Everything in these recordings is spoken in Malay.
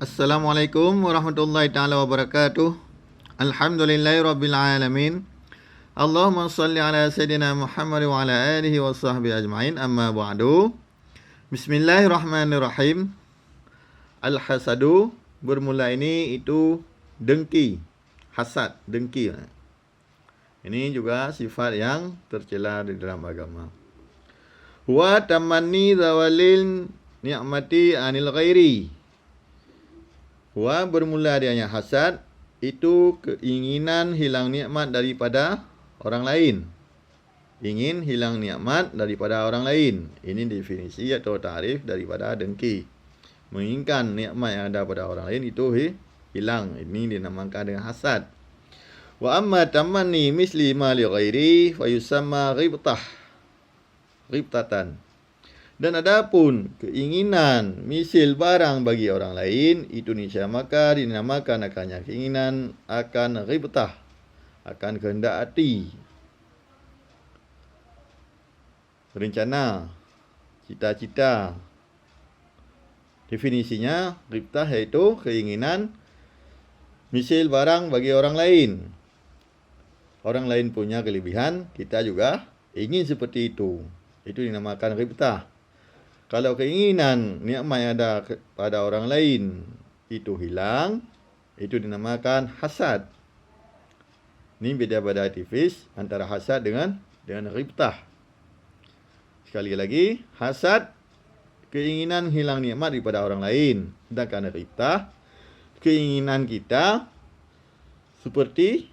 Assalamualaikum warahmatullahi taala wabarakatuh. Alhamdulillahirabbil alamin. Allahumma shalli ala sayidina Muhammad wa ala alihi wa sahbihi ajmain. Amma ba'du. Bismillahirrahmanirrahim. Al-hasadu, bermula ini itu dengki, hasad, dengki. Ini juga sifat yang tercela di dalam agama. Wa tamanni zawalil ni'mati anil ghairi. Wa bermula adanya hasad itu keinginan hilang nikmat daripada orang lain. Ingin hilang nikmat daripada orang lain. Ini definisi atau tarif daripada dengki. Menginginkan nikmat yang ada pada orang lain itu hilang. Ini dinamakan dengan hasad. Wa amma tamanni misli ma li ghairi fa yusamma ghibtatan. Dan adapun keinginan misil barang bagi orang lain itu niscaya maka dinamakan akannya keinginan akan ghibtah, akan kehendak hati, rencana, cita-cita. Definisinya ghibtah iaitu keinginan misil barang bagi orang lain. Orang lain punya kelebihan, kita juga ingin seperti itu. Itu dinamakan ghibtah. Kalau keinginan nikmat yang ada pada orang lain itu hilang, itu dinamakan hasad. Ini beda-beda tipis antara hasad dengan ghibtah. Sekali lagi, hasad keinginan hilang nikmat daripada orang lain. Sedangkan ghibtah keinginan kita seperti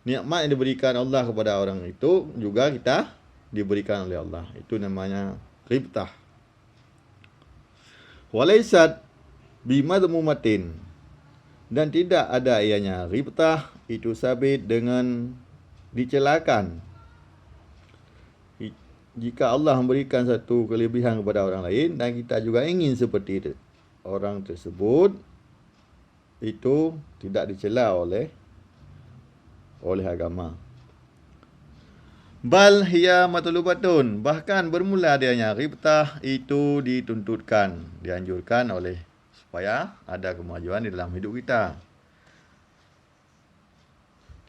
nikmat yang diberikan Allah kepada orang itu juga kita diberikan oleh Allah. Itu namanya ghibtah. Walaysat bimadmumatin, dan tidak ada ianya ghibtah itu sabit dengan dicelakan. Jika Allah memberikan satu kelebihan kepada orang lain dan kita juga ingin seperti itu, orang tersebut itu tidak dicela oleh agama. Bal hiya matlubatun, bahkan bermula adanya ghibtah itu dituntutkan, dianjurkan oleh supaya ada kemajuan di dalam hidup kita.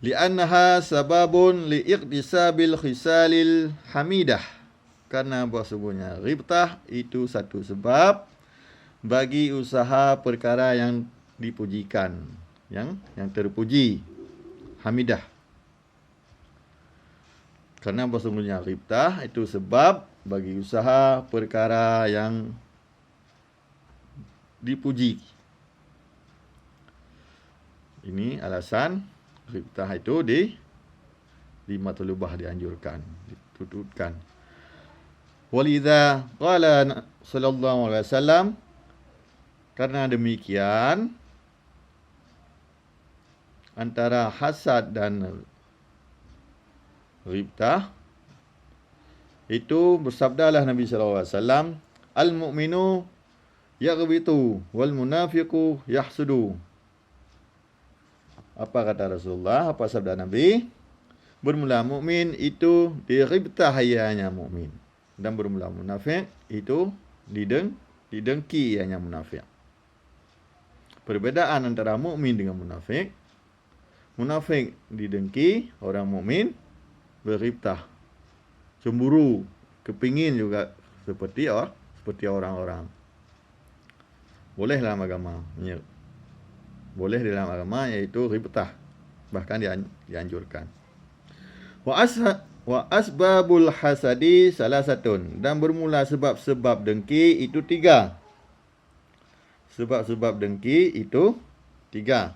Li'annaha sababun li'iqtisabil khisalil hamidah, karena sesungguhnya ghibtah itu satu sebab bagi usaha perkara yang dipujikan, yang terpuji, hamidah. Karena sesungguhnya ghibtah itu sebab bagi usaha perkara yang dipuji. Ini alasan ghibtah itu di matlubah dianjurkan, ditutupkan. Walidha qala sallallahu alaihi wasallam, karena demikian antara hasad dan ghibtah itu bersabdalah Nabi sallallahu alaihi wasallam, al-mu'minu yaghbitu wal munafiqu yahsudu. Apa kata Rasulullah? Apa sabda Nabi? Bermula mukmin itu dighibtah ianya mukmin, dan bermula munafik itu didengki ianya munafik. Perbezaan antara mukmin dengan munafik. Munafik didengki, orang mukmin berghibtah, cemburu, kepingin juga seperti orang-orang. Boleh dalam agama, boleh dalam agama iaitu ghibtah, bahkan dianjurkan. Wa asbabul hasadi salasatun, dan bermula sebab-sebab dengki itu 3. Sebab-sebab dengki itu 3.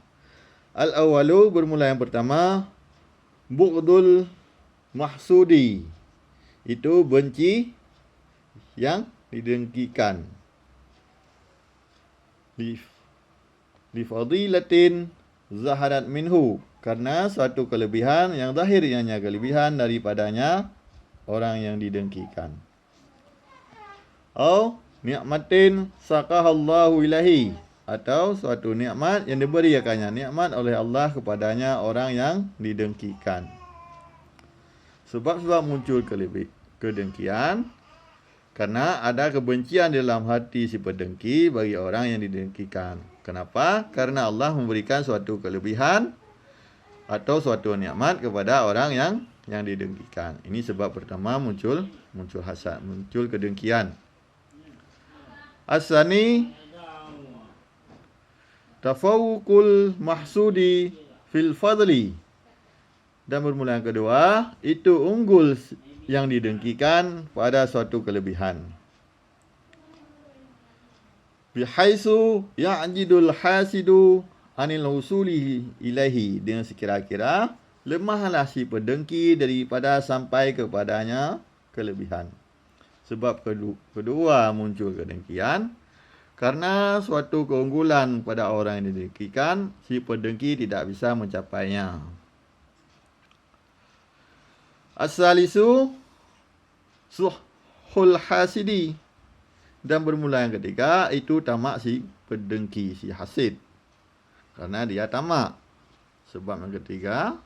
Al-awalu, bermula yang pertama, bughdul mahsudi, itu benci yang didengkikan. Li fadilatin zaharat minhu, karena suatu kelebihan yang zahirnya kelebihan daripadanya orang yang didengkikan. Au ni'matin saqahallahu ilahi, atau suatu nikmat yang diberikannya nikmat oleh Allah kepadanya orang yang didengkikan. Sebab-sebab muncul kedengkian Karena ada kebencian di dalam hati si pendengki bagi orang yang didengkikan. Kenapa? Karena Allah memberikan suatu kelebihan atau suatu nikmat kepada orang yang didengkikan. Ini sebab pertama muncul hasad, muncul kedengkian. Asani tafawukul mahsudi fil fadli. Dan bermula yang kedua, itu unggul yang didengkikan pada suatu kelebihan. Bihaisu ya'jidul hasidu anil husuli ilahi. Dengan sekira-kira lemahlah si pendengki daripada sampai kepadanya kelebihan. Sebab kedua muncul kedengkian, karena suatu keunggulan pada orang yang didengkikan, si pendengki tidak bisa mencapainya. As-salisu suhul hasidi. Dan bermula yang ketiga, itu tamak si pendengki, si hasid. Karena dia tamak. Sebab yang ketiga,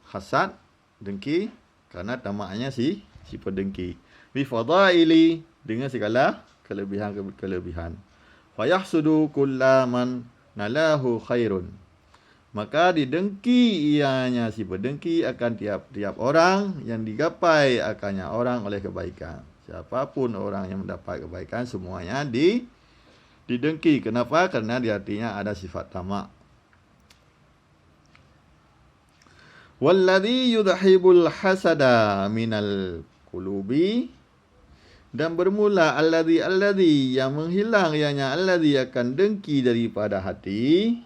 hasad, dengki, karena tamaknya si pendengki. Bifadaili, dengan segala kelebihan. Fayahsudu kullaman nalahu khairun. Maka didengki ianya si pendengki akan tiap-tiap orang yang digapai akannya orang oleh kebaikan. Siapapun orang yang mendapat kebaikan, semuanya didengki. Kenapa? Karena di hatinya ada sifat tamak. Walladhi yudhibul hasada minal qulubi. Dan bermula alladhi yang menghilang ianya alladhi akan dengki daripada hati.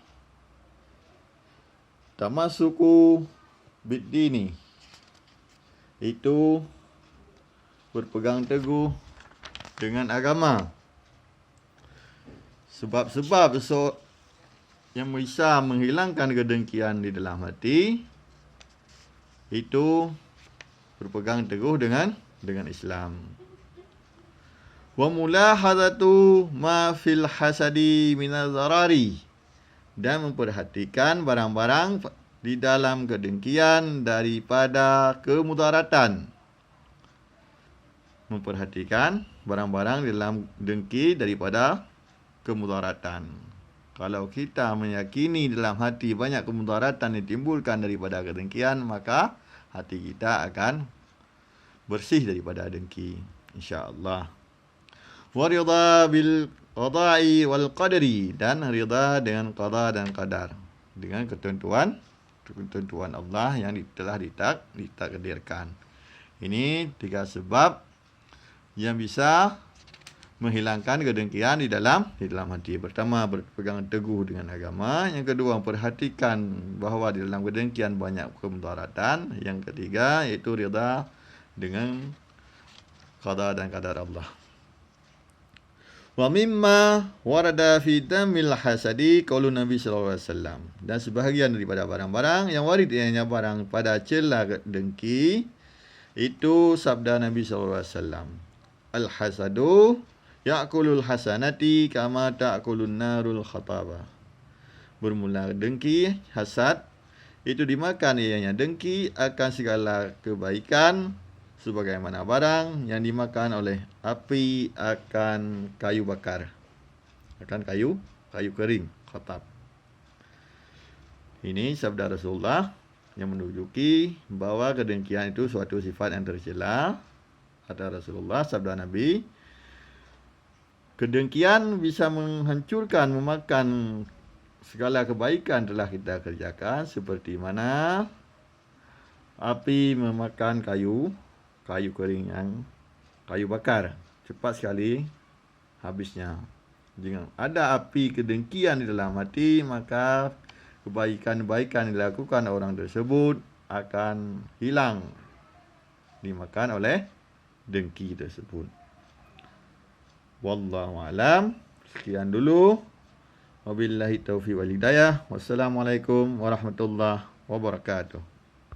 Tamasuku biddini. Itu berpegang teguh dengan agama. Sebab-sebab yang bisa menghilangkan kedengkian di dalam hati itu berpegang teguh dengan Islam. Wa mulahadatu ma fil hasadi minaz zarari. Dan memperhatikan barang-barang di dalam kedengkian daripada kemudaratan. Memperhatikan barang-barang di dalam dengki daripada kemudaratan. Kalau kita meyakini dalam hati banyak kemudaratan yang ditimbulkan daripada kedengkian, maka hati kita akan bersih daripada dengki, insya-Allah. Wa ridha bil qada'i wal qadari. Dan ridha dengan qada dan qadar, dengan ketentuan Allah yang telah ditakdirkan. Ini 3 sebab yang bisa menghilangkan kedengkian di dalam hati. Pertama, berpegang teguh dengan agama. Yang kedua, memperhatikan bahawa di dalam kedengkian banyak kemudaratan. Yang ketiga, iaitu ridha dengan qada dan qadar Allah. Wa mimma warada fi damil hasadi qaulun Nabi sallallahu alaihi wasallam. Dan sebahagian daripada barang-barang yang warid ianya barang pada celah dengki, itu sabda Nabi sallallahu alaihi wasallam. Al hasadu ya'kulul hasanati kama ta'kulun narul khataba. Bermula dengki, hasad, itu dimakan ianya dengki akan segala kebaikan sebagaimana barang yang dimakan oleh api akan kayu bakar, akan kayu kering, khatab. Ini sabda Rasulullah yang menunjuki bahawa kedengkian itu suatu sifat yang tercela. Kata Rasulullah, sabda Nabi, kedengkian bisa menghancurkan, memakan segala kebaikan telah kita kerjakan, seperti mana api memakan kayu kering yang kayu bakar, cepat sekali habisnya. Jika ada api kedengkian di dalam hati, maka kebaikan-kebaikan yang dilakukan orang tersebut akan hilang, dimakan oleh dengki tersebut. Wallahu alam. Sekian dulu. Wabillahi taufiq wal hidayah. Wassalamualaikum warahmatullahi wabarakatuh.